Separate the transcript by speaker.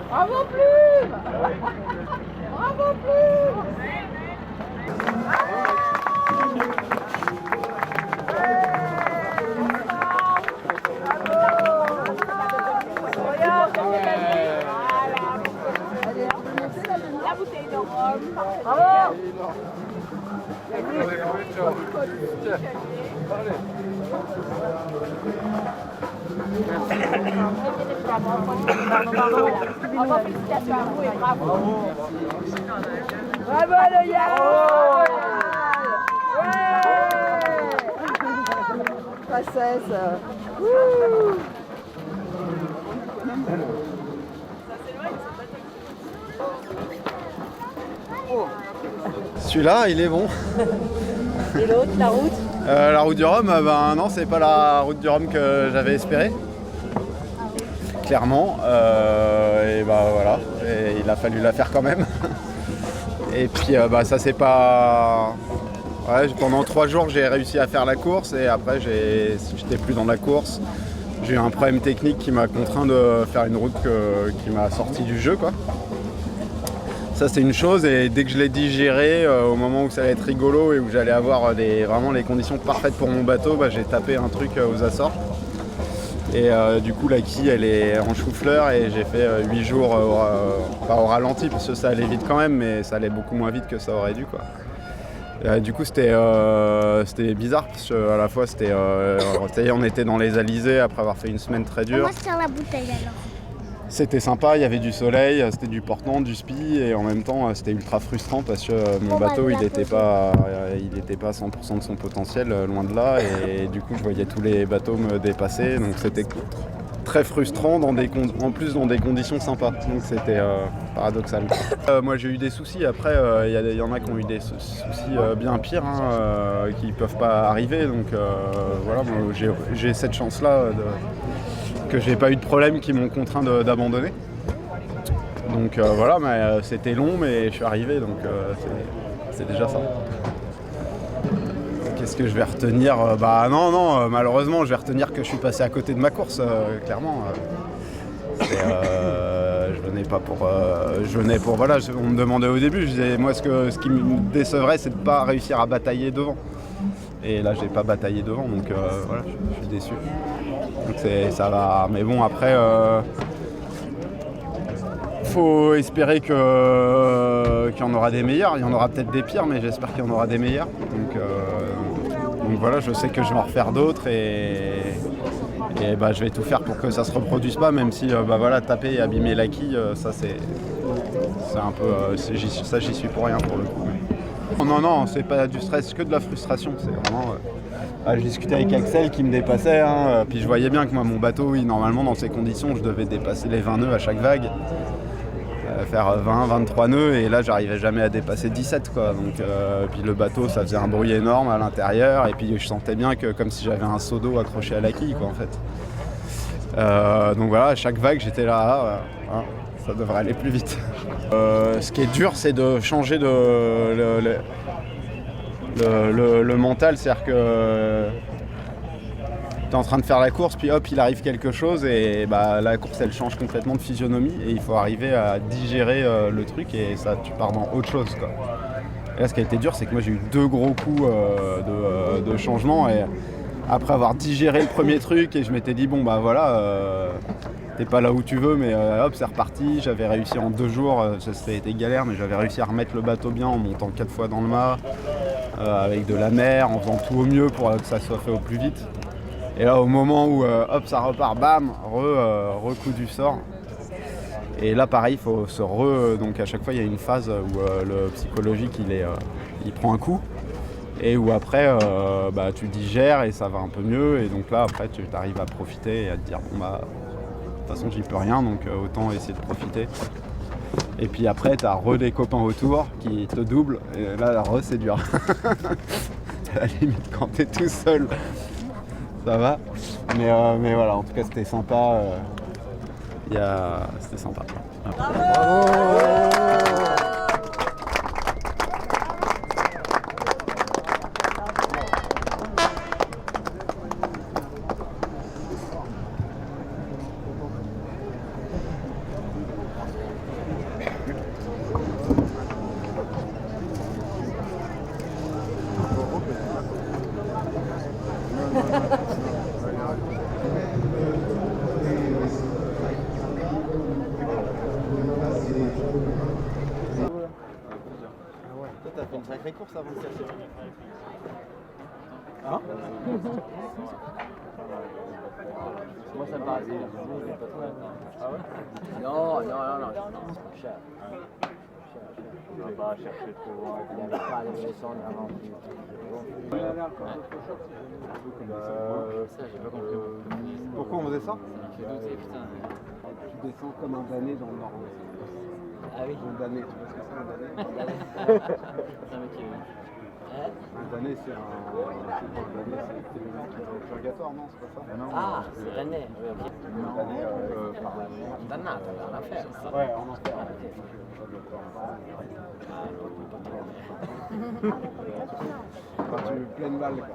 Speaker 1: Bravo Plume! Bravo Plume! La bouteille de rhum. Bravo! Bravo, félicitations à vous et bravo. Bravo le Yann! Ouais! Princesse!
Speaker 2: Celui-là, il est bon.
Speaker 1: Et l'autre, la route?
Speaker 2: La route du Rhum, ben non, c'est pas la route du Rhum que j'avais espéré. Clairement. Et bah voilà. Et il a fallu la faire quand même. Et puis bah ça c'est pas. Ouais, pendant 3 jours j'ai réussi à faire la course et après j'étais plus dans la course. J'ai eu un problème technique qui m'a contraint de faire une route qui m'a sorti du jeu quoi. Ça c'est une chose et dès que je l'ai digéré, au moment où ça allait être rigolo et où j'allais avoir vraiment les conditions parfaites pour mon bateau, bah, j'ai tapé un truc aux Açores. Et du coup la quille elle est en chou-fleur et j'ai fait 8 jours pas au ralenti parce que ça allait vite quand même mais ça allait beaucoup moins vite que ça aurait dû quoi. Du coup c'était bizarre parce qu'à la fois c'était on était dans les alizés après avoir fait une semaine très dure.
Speaker 3: Moi je tire la bouteille alors.
Speaker 2: C'était sympa, il y avait du soleil, c'était du portant, du spi et en même temps c'était ultra frustrant parce que mon bateau il était pas à 100% de son potentiel, loin de là et du coup je voyais tous les bateaux me dépasser donc c'était très frustrant en plus dans des conditions sympas donc c'était paradoxal. Moi j'ai eu des soucis, après il y en a qui ont eu des soucis bien pires qui peuvent pas arriver donc voilà moi, j'ai cette chance là que j'ai pas eu de problème qui m'ont contraint d'abandonner. Donc voilà, mais c'était long, mais je suis arrivé, donc c'est déjà ça. Qu'est-ce que je vais retenir? Bah non, malheureusement, je vais retenir que je suis passé à côté de ma course, clairement. Je venais pour voilà, on me demandait au début, je disais moi ce qui me décevrait, c'est de pas réussir à batailler devant. Et là, j'ai pas bataillé devant, donc voilà, je suis déçu. Donc ça va, mais bon après faut espérer qu'il y en aura des meilleurs, il y en aura peut-être des pires mais j'espère qu'il y en aura des meilleurs. Donc voilà, je sais que je vais en refaire d'autres et bah, je vais tout faire pour que ça se reproduise pas, même si bah, voilà, taper et abîmer la quille, ça c'est un peu ça j'y suis pour rien pour le coup. Non, c'est pas du stress, que de la frustration, c'est vraiment j'ai discuté avec Axel qui me dépassait, puis je voyais bien que moi mon bateau, oui, normalement dans ces conditions je devais dépasser les 20 nœuds à chaque vague, faire 20-23 nœuds et là j'arrivais jamais à dépasser 17 quoi. Donc puis le bateau ça faisait un bruit énorme à l'intérieur et puis je sentais bien que comme si j'avais un seau d'eau accroché à la quille quoi en fait. Donc voilà, à chaque vague j'étais là, ça devrait aller plus vite. Ce qui est dur c'est de changer le mental, c'est-à-dire que t'es en train de faire la course, puis hop, il arrive quelque chose et bah, la course elle change complètement de physionomie et il faut arriver à digérer le truc et ça tu pars dans autre chose quoi. Et là ce qui a été dur c'est que moi j'ai eu 2 gros coups de changement et après avoir digéré le premier truc et je m'étais dit bon bah voilà t'es pas là où tu veux mais hop c'est reparti, j'avais réussi en 2 jours, ça a été galère mais j'avais réussi à remettre le bateau bien en montant 4 fois dans le mât. Avec de la mer, en faisant tout au mieux pour que ça soit fait au plus vite. Et là au moment où hop ça repart, bam, coup du sort. Et là pareil, il faut donc à chaque fois il y a une phase où le psychologique il prend un coup et où après bah, tu digères et ça va un peu mieux et donc là après tu arrives à profiter et à te dire bon bah de toute façon j'y peux rien donc autant essayer de profiter. Et puis après, t'as des copains autour qui te doublent. Et là, la c'est dur. À la limite, quand t'es tout seul, ça va. Mais voilà, en tout cas, c'était sympa. C'était sympa. Bravo. fait une sacrée course avant de casser. Hein?
Speaker 3: Moi ça me paraît bien. Ah ouais? Non, c'est cher.
Speaker 4: On va pas chercher trop loin.
Speaker 3: Il n'avait pas à les descendre avant. Ça, j'ai pas compris.
Speaker 2: Pourquoi on faisait ça?
Speaker 3: J'ai douté, putain.
Speaker 2: Tu descends comme un damné dans le nord.
Speaker 3: Ah oui?
Speaker 2: Un damné, tu vois ce que c'est un damné?
Speaker 3: C'est un mec qui... Hein?
Speaker 2: Un damné, c'est un damné, c'est le purgatoire, non? C'est pas ça?
Speaker 3: Ah, c'est René. Oui, ok.
Speaker 2: Un damné par la mort.
Speaker 3: Dannata, t'as rien à faire.
Speaker 2: Ouais, en enfer. Quand tu pleine balle, quoi.